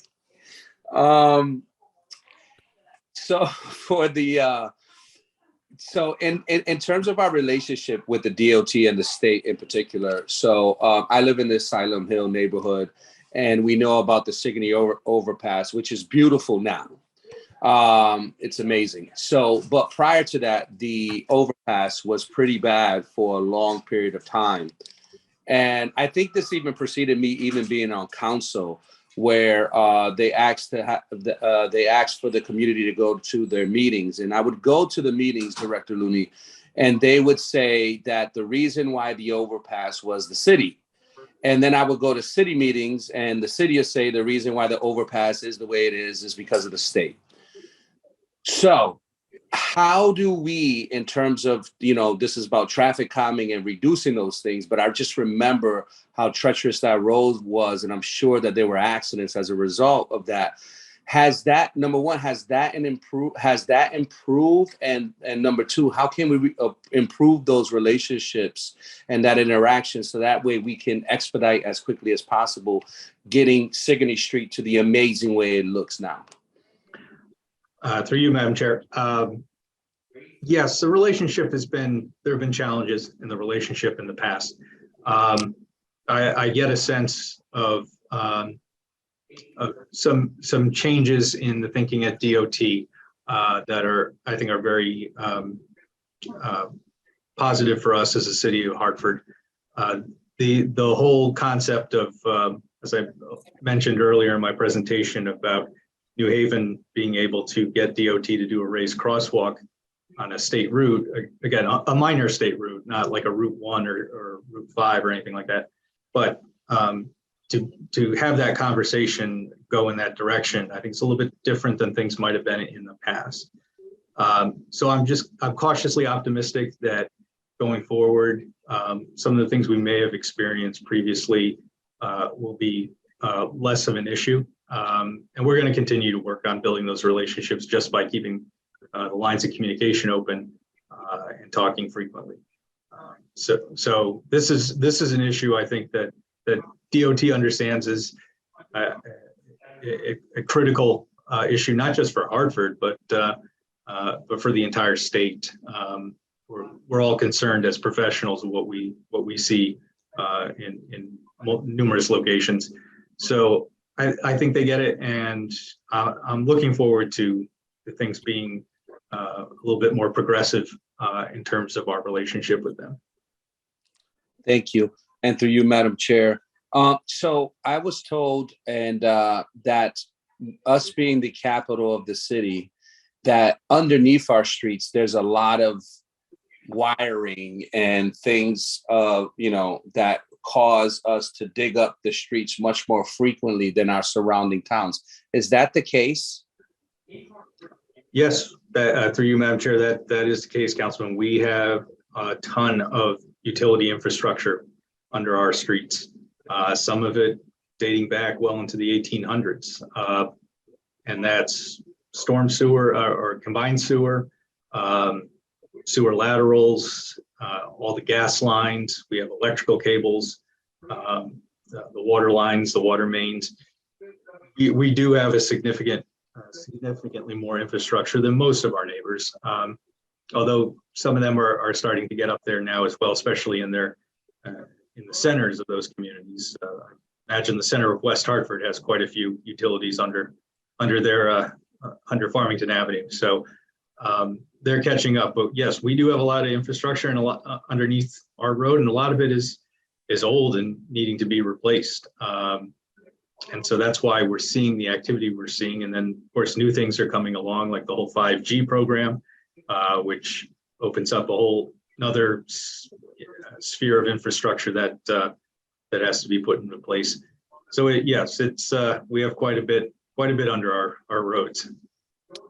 So for the so in terms of our relationship with the DOT and the state in particular, so I live in the Asylum Hill neighborhood, and we know about the Sigourney overpass, which is beautiful now. It's amazing. So, but prior to that, the overpass was pretty bad for a long period of time. And I think this even preceded me even being on council, where they asked for the community to go to their meetings. And I would go to the meetings, Director Looney, and they would say that the reason why the overpass was the city. And then I would go to city meetings, and the city would say the reason why the overpass is the way it is because of the state. So how do we, in terms of, this is about traffic calming and reducing those things, but I just remember how treacherous that road was, and I'm sure that there were accidents as a result of that. Has that, number one, has that improved? And number two, how can we improve those relationships and that interaction so that way we can expedite as quickly as possible getting Sigourney Street to the amazing way it looks now? Through you, Madam Chair. Yes, the relationship there have been challenges in the relationship in the past. I get a sense of some changes in the thinking at DOT that I think are very positive for us as a city of Hartford. The whole concept of, as I mentioned earlier in my presentation about New Haven being able to get DOT to do a raised crosswalk on a state route, again, a minor state route, not like a Route 1 or Route 5 or anything like that, but to have that conversation go in that direction, I think it's a little bit different than things might have been in the past. So I'm cautiously optimistic that going forward, some of the things we may have experienced previously will be less of an issue. And we're going to continue to work on building those relationships just by keeping the lines of communication open and talking frequently. So this is an issue I think that DOT understands is a critical issue, not just for Hartford, but for the entire state. We're all concerned as professionals of what we see in numerous locations. So I think they get it, and I'm looking forward to the things being a little bit more progressive in terms of our relationship with them. Thank you. And through you, Madam Chair. So I was told, and that us being the capital of the city, that underneath our streets, there's a lot of wiring and things, that cause us to dig up the streets much more frequently than our surrounding towns. Is that the case? Yes, through you, Madam Chair, that is the case, Councilman. We have a ton of utility infrastructure under our streets. Some of it dating back well into the 1800s. And that's storm sewer or combined sewer, sewer laterals, all the gas lines. We have electrical cables, the water lines, the water mains. We do have a significantly more infrastructure than most of our neighbors. Although some of them are starting to get up there now as well, especially in the centers of those communities. Imagine the center of West Hartford has quite a few utilities under Farmington Avenue. So they're catching up. But yes, we do have a lot of infrastructure and a lot underneath our road, and a lot of it is old and needing to be replaced. And so that's why we're seeing the activity we're seeing. And then, of course, new things are coming along, like the whole 5G program, which opens up a whole another sphere of infrastructure that has to be put into place. So yes, it's we have quite a bit under our roads.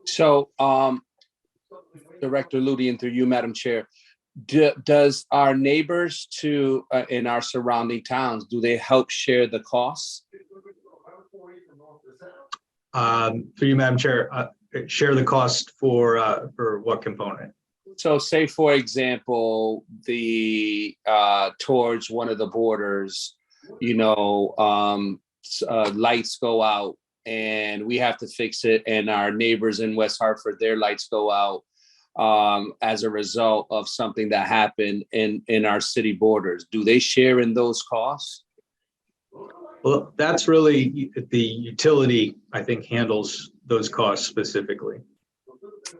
So, Director Ludi, and through you, Madam Chair, does our neighbors in our surrounding towns, do they help share the costs? Through you, Madam Chair, share the cost for what component? So say, for example, the towards one of the borders, lights go out and we have to fix it, and our neighbors in West Hartford, their lights go out as a result of something that happened in our city borders. Do they share in those costs? Well, that's really the utility, I think, handles those costs specifically.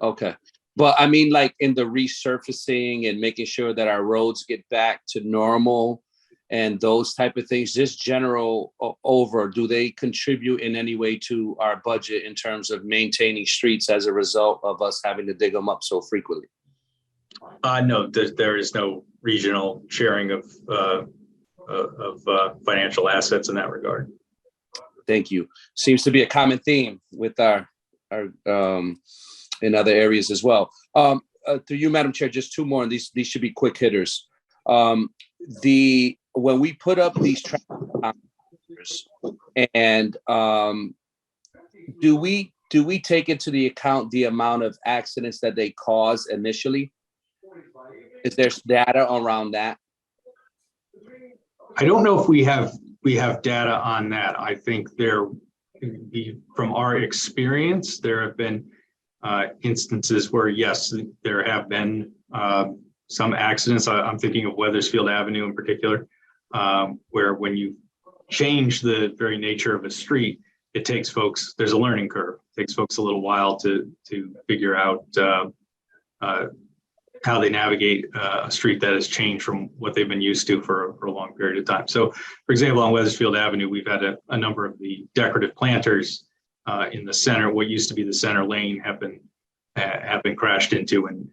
Okay. But I mean, like in the resurfacing and making sure that our roads get back to normal and those type of things, just general do they contribute in any way to our budget in terms of maintaining streets as a result of us having to dig them up so frequently? No, there is no regional sharing of financial assets in that regard. Thank you. Seems to be a common theme with our in other areas as well. Through you, Madam Chair, just two more, and these should be quick hitters. When we put up these traffic counters and do we take into the account the amount of accidents that they cause initially? Is there data around that? I don't know if we have data on that. I think from our experience, there have been instances where, yes, there have been some accidents. I'm thinking of Weathersfield Avenue in particular, where when you change the very nature of a street, it takes folks, there's a learning curve. It takes folks a little while to figure out how they navigate a street that has changed from what they've been used to for a long period of time. So, for example, on Weathersfield Avenue, we've had a number of the decorative planters in the center, what used to be the center lane, have been crashed into and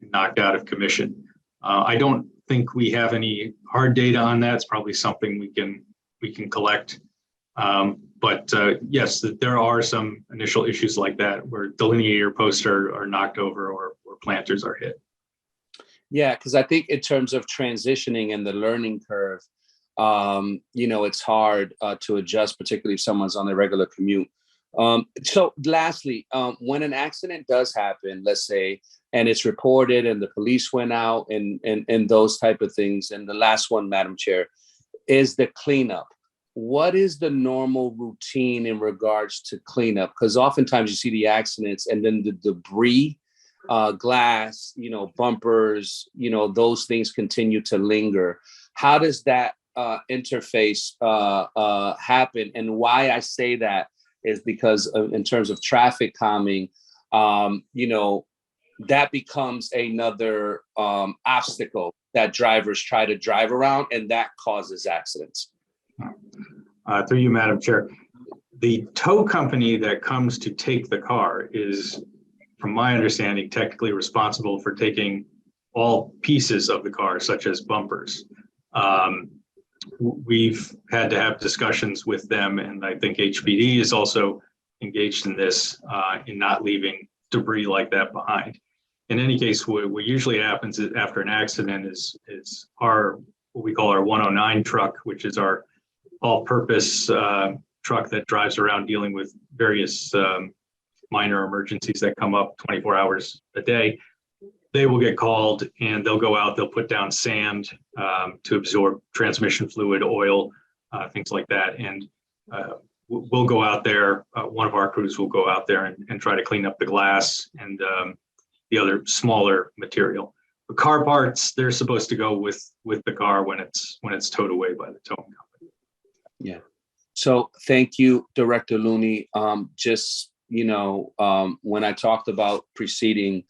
knocked out of commission. I don't think we have any hard data on that. It's probably something we can collect. But yes, there are some initial issues like that where delineator posts are knocked over or planters are hit. Yeah, because I think in terms of transitioning and the learning curve, it's hard to adjust, particularly if someone's on a regular commute. So lastly, when an accident does happen, let's say, and it's reported and the police went out and those type of things. And the last one, Madam Chair, is the cleanup. What is the normal routine in regards to cleanup? Because oftentimes you see the accidents and then the debris, glass, bumpers, those things continue to linger. How does that interface happen? And why I say that is because in terms of traffic calming, that becomes another obstacle that drivers try to drive around, and that causes accidents. Through you, Madam Chair, the tow company that comes to take the car is, from my understanding, technically responsible for taking all pieces of the car, such as bumpers. We've had to have discussions with them, and I think HPD is also engaged in this, in not leaving debris like that behind. In any case, what usually happens is after an accident is what we call our 109 truck, which is our all-purpose truck that drives around dealing with various minor emergencies that come up 24 hours a day. They will get called and they'll go out, they'll put down sand to absorb transmission fluid, oil, things like that. And we'll go out there, one of our crews will go out there and try to clean up the glass and the other smaller material. The car parts, they're supposed to go with the car when it's towed away by the towing company. Yeah. So thank you, Director Looney. When I talked about preceding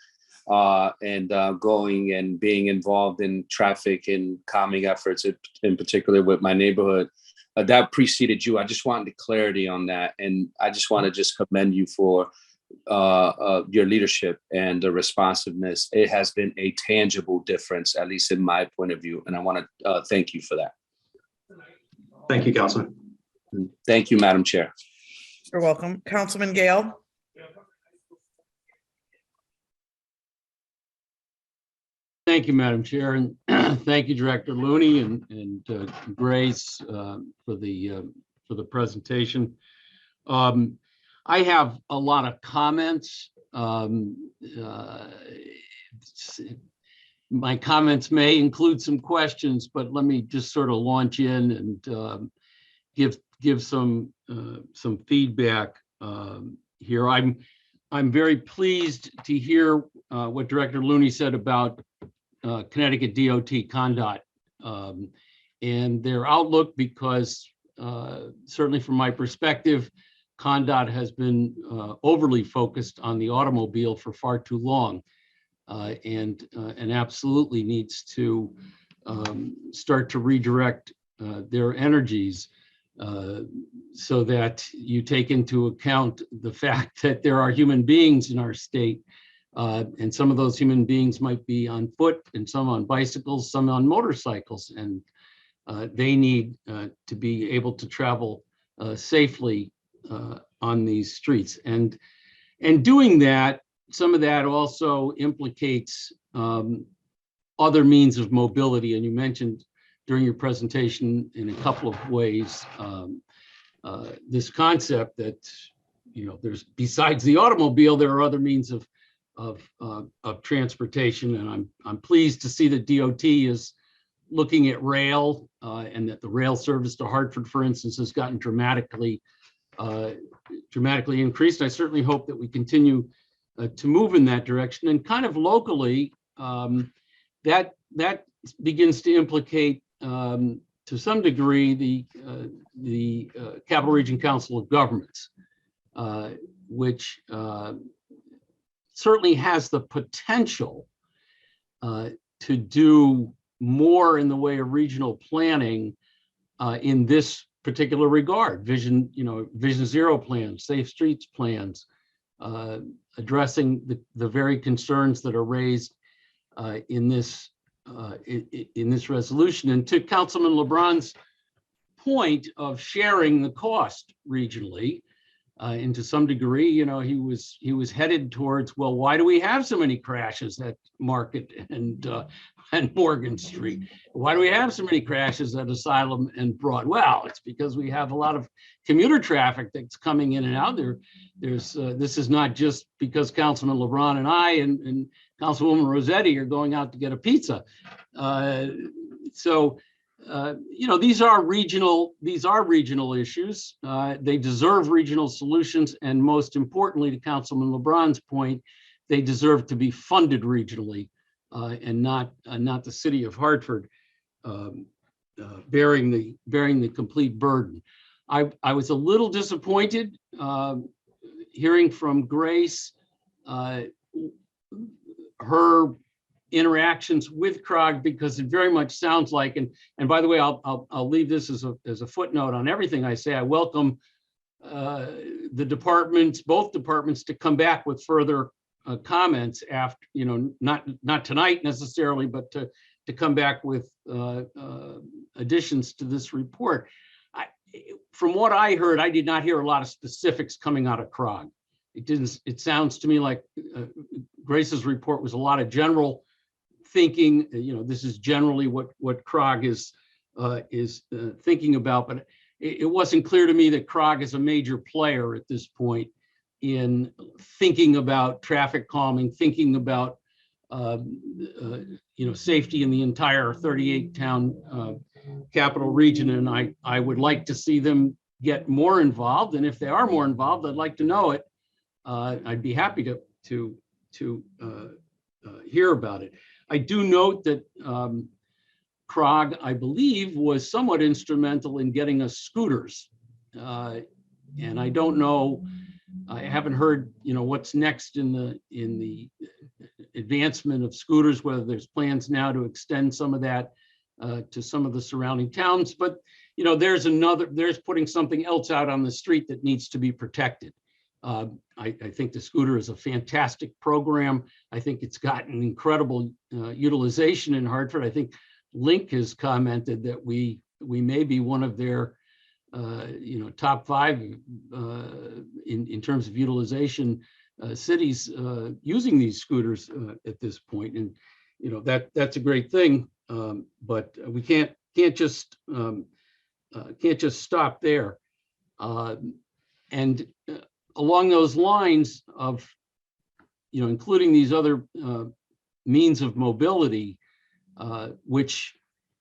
and going and being involved in traffic and calming efforts, in particular with my neighborhood, that preceded you. I just wanted clarity on that. And I just want to just commend you for your leadership and the responsiveness. It has been a tangible difference, at least in my point of view. And I want to thank you for that. Thank you, Councilman. Thank you, Madam Chair. You're welcome. Councilman Gale. Thank you, Madam Chair, and thank you, Director Looney and Grace for the presentation. I have a lot of comments. My comments may include some questions, but let me just sort of launch in and give some feedback here. I'm very pleased to hear what Director Looney said about Connecticut DOT ConDOT and their outlook, because certainly from my perspective, ConDOT has been overly focused on the automobile for far too long, and absolutely needs to start to redirect their energies so that you take into account the fact that there are human beings in our state, and some of those human beings might be on foot and some on bicycles, some on motorcycles, and they need to be able to travel safely on these streets. And doing that, some of that also implicates other means of mobility. And you mentioned during your presentation in a couple of ways this concept that there's, besides the automobile, there are other means of transportation, and I'm pleased to see that DOT is looking at rail, and that the rail service to Hartford, for instance, has gotten dramatically increased. I certainly hope that we continue to move in that direction. And kind of locally, that begins to implicate, to some degree, the Capital Region Council of Governments, which certainly has the potential to do more in the way of regional planning in this particular regard. Vision Zero plans, safe streets plans, addressing the very concerns that are raised in this resolution. And to Councilman LeBron's point of sharing the cost regionally, and to some degree, he was headed towards, well, why do we have so many crashes at Market and Morgan Street? Why do we have so many crashes at Asylum and Broad? Well, it's because we have a lot of commuter traffic that's coming in and out there. This is not just because Councilman LeBron and I and Councilwoman Rossetti are going out to get a pizza. These are regional issues. They deserve regional solutions, and most importantly, to Councilman LeBron's point, they deserve to be funded regionally, and not the city of Hartford bearing the complete burden. I was a little disappointed hearing from Grace, her interactions with CROG, because it very much sounds like, and by the way, I'll leave this as a footnote on everything I say. I welcome the departments, both departments, to come back with further comments after, not tonight necessarily, but to come back with additions to this report. From what I heard, I did not hear a lot of specifics coming out of CROG. It sounds to me like Grace's report was a lot of general thinking. This is generally what CROG is thinking about, but it wasn't clear to me that CROG is a major player at this point in thinking about traffic calming, thinking about safety in the entire 38-town capital region. And I would like to see them get more involved. And if they are more involved, I'd like to know it. I'd be happy to hear about it. I do note that CROG, I believe, was somewhat instrumental in getting us scooters. And I don't know, I haven't heard, what's next in the advancement of scooters, whether there's plans now to extend some of that to some of the surrounding towns. But, there's putting something else out on the street that needs to be protected. I think the scooter is a fantastic program. I think it's gotten incredible utilization in Hartford. I think Link has commented that we may be one of their top 5 in terms of utilization cities using these scooters at this point, and that's a great thing. But we can't just stop there. And along those lines of, including these other means of mobility, which,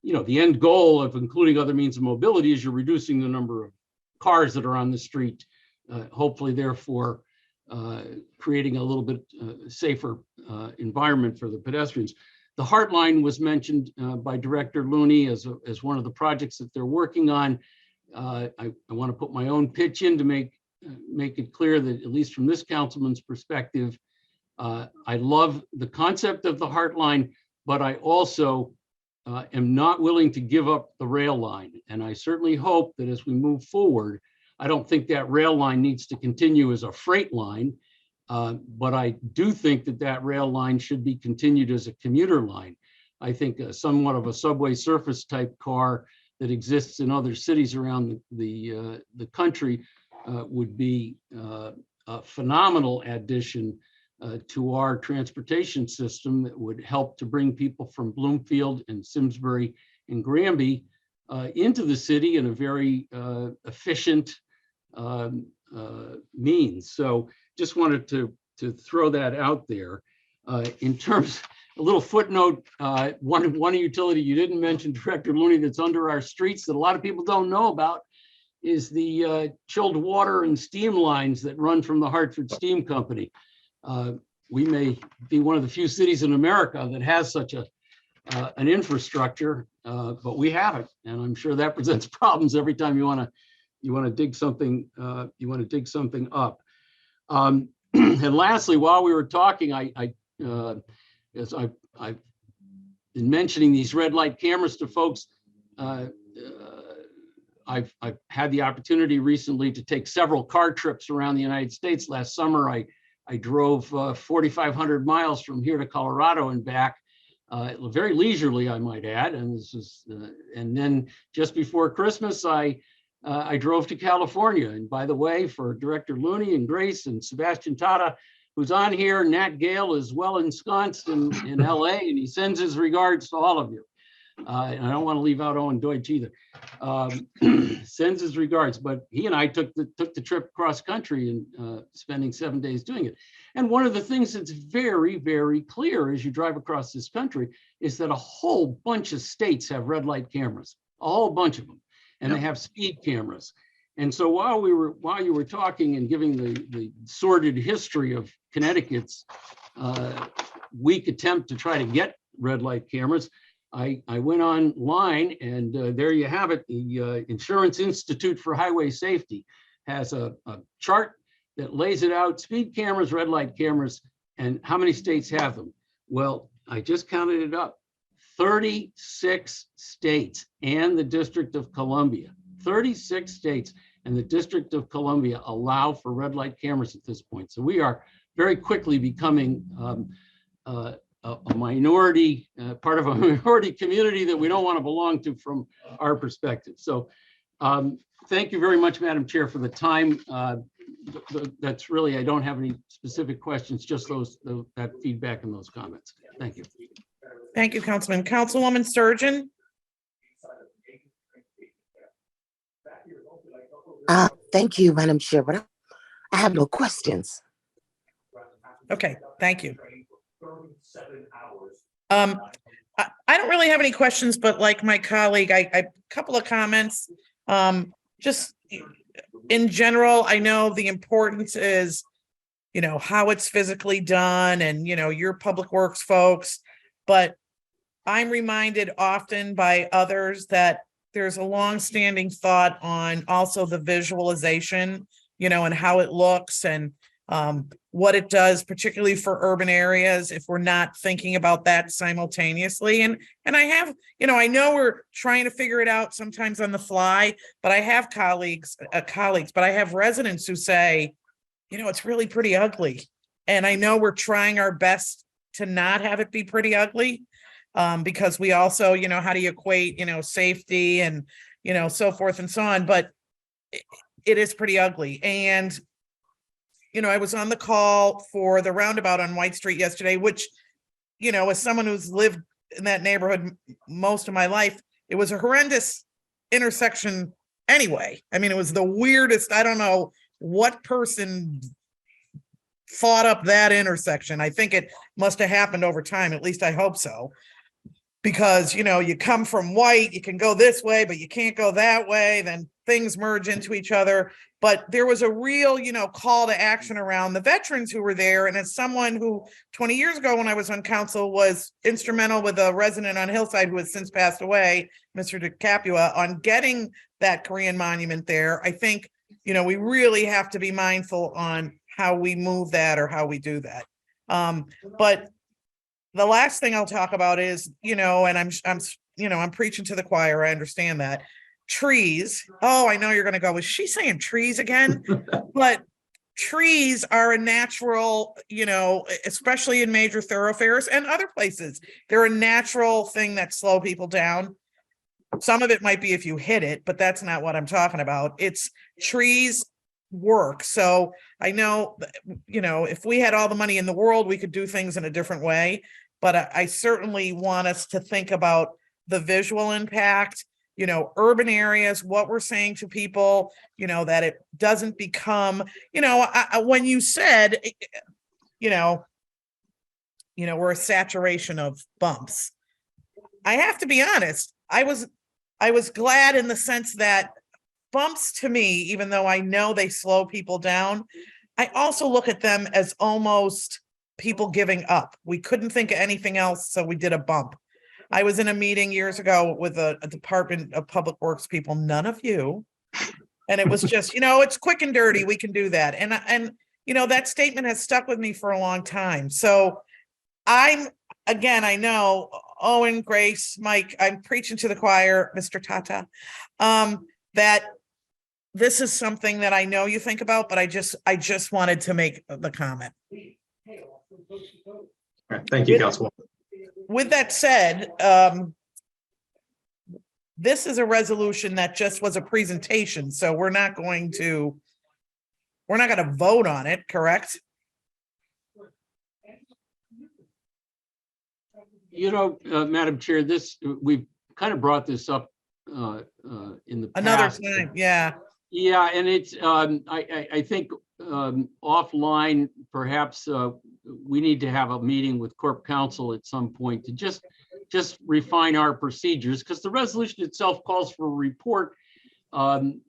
the end goal of including other means of mobility is you're reducing the number of cars that are on the street, hopefully therefore creating a little bit safer environment for the pedestrians. The Heartline was mentioned by Director Looney as one of the projects that they're working on. I want to put my own pitch in to make it clear that, at least from this councilman's perspective, I love the concept of the Heartline, but I also am not willing to give up the rail line. And I certainly hope that as we move forward, I don't think that rail line needs to continue as a freight line, but I do think that rail line should be continued as a commuter line. I think somewhat of a subway surface type car that exists in other cities around the country would be a phenomenal addition to our transportation system that would help to bring people from Bloomfield and Simsbury and Granby into the city in a very efficient, means. So just wanted to throw that out there. In terms, a little footnote, one utility you didn't mention, Director Looney, that's under our streets that a lot of people don't know about is the chilled water and steam lines that run from the Hartford Steam Company. We may be one of the few cities in America that has such an infrastructure, but we have it, and I'm sure that presents problems every time you want to dig something up. And lastly, while we were talking, as I've been mentioning these red light cameras to folks. I've had the opportunity recently to take several car trips around the United States. Last summer, I drove 4,500 miles from here to Colorado and back, very leisurely, I might add. And this is, and then just before Christmas, I drove to California. And by the way, for Director Looney and Grace and Sebastian Tata, who's on here, Nat Gale is well ensconced in LA, and he sends his regards to all of you. And I don't want to leave out Owen Deutsch either. Sends his regards, but he and I took the trip cross country and spending 7 days doing it. And one of the things that's very, very clear as you drive across this country is that a whole bunch of states have red light cameras, a whole bunch of them, and they have speed cameras. And so while you were talking and giving the sordid history of Connecticut's weak attempt to try to get red light cameras, I went online, and there you have it. The Insurance Institute for Highway Safety has a chart that lays it out: speed cameras, red light cameras, and how many states have them. Well, I just counted it up. 36 states and the District of Columbia. 36 states and the District of Columbia allow for red light cameras at this point. So we are very quickly becoming a minority, part of a minority community that we don't want to belong to from our perspective. So thank you very much, Madam Chair, for the time. That's really, I don't have any specific questions, just that feedback and those comments. Thank you. Thank you, Councilman. Councilwoman Sturgeon. Thank you, Madam Chair, but I have no questions. Okay, thank you. I don't really have any questions, but like my colleague, a couple of comments. Just in general, I know the importance is, how it's physically done and, your public works folks, but I'm reminded often by others that there's a long-standing thought on also the visualization, and how it looks and what it does, particularly for urban areas, if we're not thinking about that simultaneously. And I have, I know we're trying to figure it out sometimes on the fly, but I have colleagues, but I have residents who say, it's really pretty ugly. And I know we're trying our best to not have it be pretty ugly, because we also, how do you equate, safety and, so forth and so on, but it is pretty ugly. And I was on the call for the roundabout on White Street yesterday, which, as someone who's lived in that neighborhood most of my life, it was a horrendous intersection anyway. I mean, it was the weirdest. I don't know what person thought up that intersection. I think it must have happened over time. At least I hope so. Because, you come from White, you can go this way, but you can't go that way. Then things merge into each other. But there was a real, call to action around the veterans who were there. And as someone who 20 years ago, when I was on council, was instrumental with a resident on Hillside who has since passed away, Mr. DeCapua, on getting that Korean monument there, I think, we really have to be mindful on how we move that or how we do that. But the last thing I'll talk about is, and I'm preaching to the choir. I understand that. Trees. Oh, I know you're going to go, is she saying trees again? But trees are a natural, especially in major thoroughfares and other places. They're a natural thing that slow people down. Some of it might be if you hit it, but that's not what I'm talking about. It's trees work. So I know, if we had all the money in the world, we could do things in a different way. But I certainly want us to think about the visual impact. urban areas, what we're saying to people, that it doesn't become, when you said, we're a saturation of bumps. I have to be honest, I was glad in the sense that bumps to me, even though I know they slow people down, I also look at them as almost people giving up. We couldn't think of anything else, so we did a bump. I was in a meeting years ago with a Department of Public Works people, none of you. And it was just, it's quick and dirty. We can do that. And that statement has stuck with me for a long time. So I know Owen, Grace, Mike, I'm preaching to the choir, Mr. Tata, that this is something that I know you think about, but I just wanted to make the comment. All right, thank you, Councilwoman. With that said, this is a resolution that just was a presentation, so we're not going to vote on it, correct? Madam Chair, we've kind of brought this up in the Another past. time, yeah. Yeah, and it's I think offline, perhaps we need to have a meeting with Corp Counsel at some point to just refine our procedures, because the resolution itself calls for a report on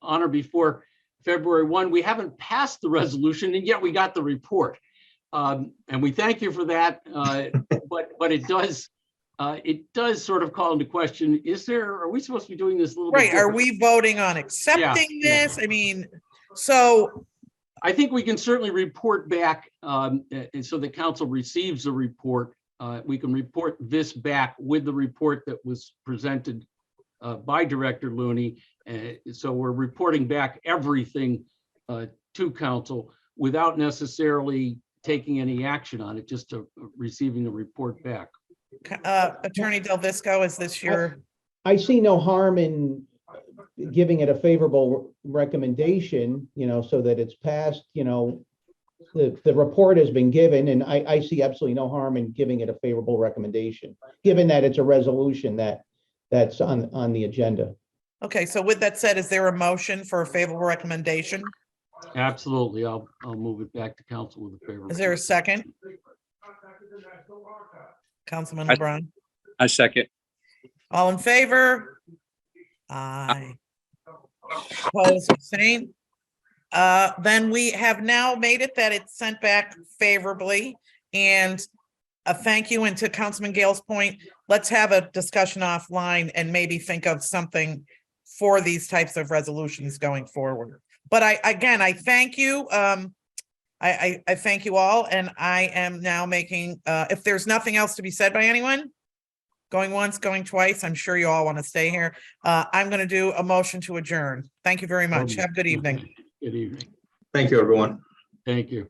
or before February 1. We haven't passed the resolution, and yet we got the report. And we thank you for that. But it does sort of call into question, are we supposed to be doing this a little bit Right, are different? we voting on accepting this? I mean, so I think we can certainly report back, and so the council receives a report. We can report this back with the report that was presented by Director Looney. So we're reporting back everything to council without necessarily taking any action on it, just receiving a report back. Attorney Del Visco, is this your? I see no harm in giving it a favorable recommendation, so that it's passed, the report has been given, and I see absolutely no harm in giving it a favorable recommendation, given that it's a resolution that's on the agenda. Okay, so with that said, is there a motion for a favorable recommendation? Absolutely. I'll move it back to council with a favorable. Is there a second? Councilman LeBron? I second. All in favor? Aye. Opposed, abstained? Then we have now made it that it's sent back favorably, and a thank you. And to Councilman Gale's point, let's have a discussion offline and maybe think of something for these types of resolutions going forward. But I thank you. I thank you all, and I am now making, if there's nothing else to be said by anyone, going once, going twice, I'm sure you all want to stay here. I'm going to do a motion to adjourn. Thank you very much. Have a good evening. Good evening. Thank you, everyone. Thank you.